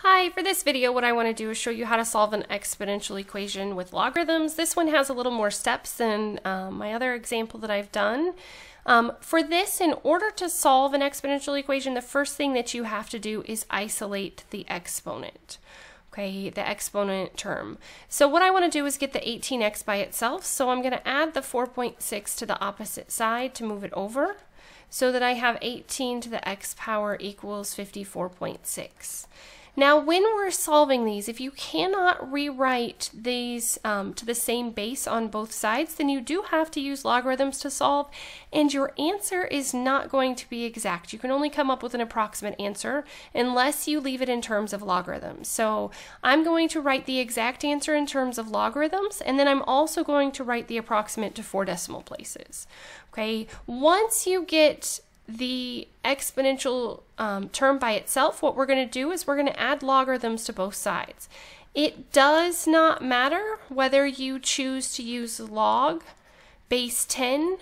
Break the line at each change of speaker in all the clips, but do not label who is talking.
Hi, for this video what I want to do is show you how to solve an exponential equation with logarithms. This one has a little more steps than my other example that I've done. For this, in order to solve an exponential equation, the first thing that you have to do is isolate the exponent. Okay, the exponent term. So what I want to do is get the 18x by itself. So I'm going to add the 4.6 to the opposite side to move it over, so that I have 18 to the x power equals 54.6. Now, when we're solving these, if you cannot rewrite these to the same base on both sides, then you do have to use logarithms to solve, and your answer is not going to be exact. You can only come up with an approximate answer unless you leave it in terms of logarithms. So I'm going to write the exact answer in terms of logarithms, and then I'm also going to write the approximate to 4 decimal places. Okay, once you get the exponential term by itself, what we're going to do is we're going to add logarithms to both sides. It does not matter whether you choose to use log base 10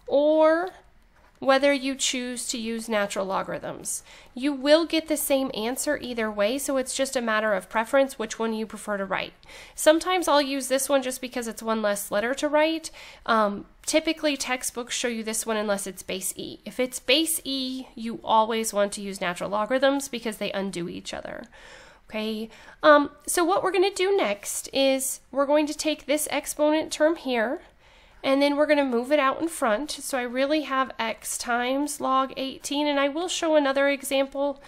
or whether you choose to use natural logarithms. You will get the same answer either way, so it's just a matter of preference which one you prefer to write. Sometimes I'll use this one just because it's one less letter to write. Typically textbooks show you this one unless it's base E. If it's base E, you always want to use natural logarithms because they undo each other. Okay, so what we're going to do next is we're going to take this exponent term here, and then we're going to move it out in front. So I really have x times log 18, and I will show another example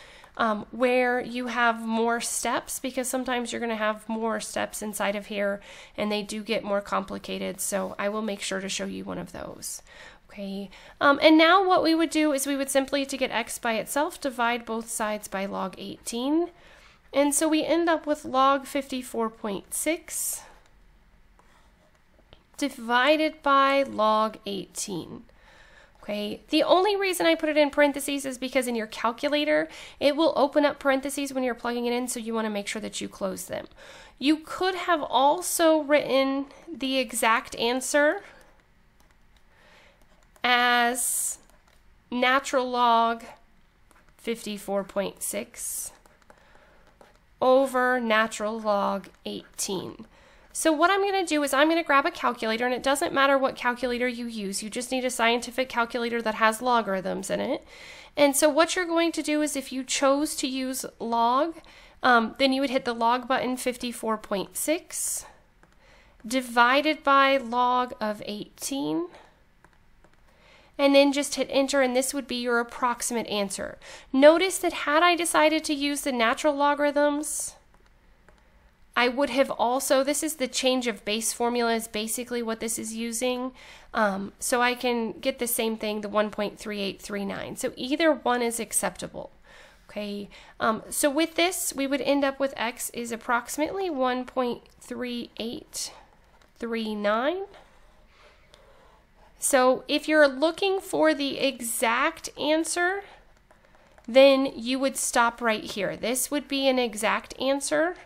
where you have more steps, because sometimes you're going to have more steps inside of here and they do get more complicated, so I will make sure to show you one of those. Okay, and now what we would do is we would simply, to get x by itself, divide both sides by log 18, and so we end up with log 54.6 divided by log 18. Okay, the only reason I put it in parentheses is because in your calculator it will open up parentheses when you're plugging it in, so you want to make sure that you close them. You could have also written the exact answer as natural log 54.6 over natural log 18. So what I'm going to do is I'm going to grab a calculator, and it doesn't matter what calculator you use. You just need a scientific calculator that has logarithms in it. And so what you're going to do is, if you chose to use log, then you would hit the log button, 54.6 divided by log of 18, and then just hit enter, and this would be your approximate answer. Notice that had I decided to use the natural logarithms, I would have also, this is the change of base formula is basically what this is using. So I can get the same thing, the 1.3839. So either one is acceptable. Okay, so with this, we would end up with x is approximately 1.3839. So if you're looking for the exact answer, then you would stop right here. This would be an exact answer.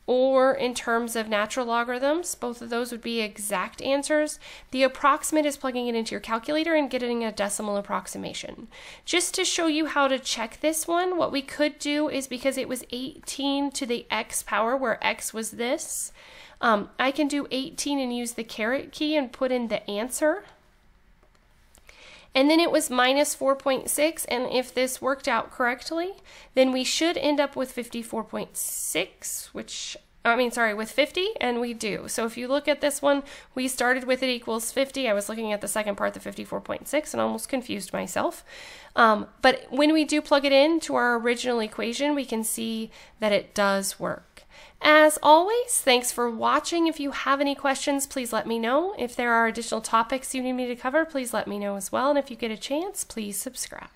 Or in terms of natural logarithms, both of those would be exact answers. The approximate is plugging it into your calculator and getting a decimal approximation. Just to show you how to check this one, what we could do is, because it was 18 to the x power, where x was this, I can do 18 and use the caret key and put in the answer. And then it was minus 4.6, and if this worked out correctly, then we should end up with 54.6, which, with 50, and we do. So if you look at this one, we started with it equals 50. I was looking at the second part, the 54.6, and almost confused myself. But when we do plug it into our original equation, we can see that it does work. As always, thanks for watching. If you have any questions, please let me know. If there are additional topics you need me to cover, please let me know as well. And if you get a chance, please subscribe.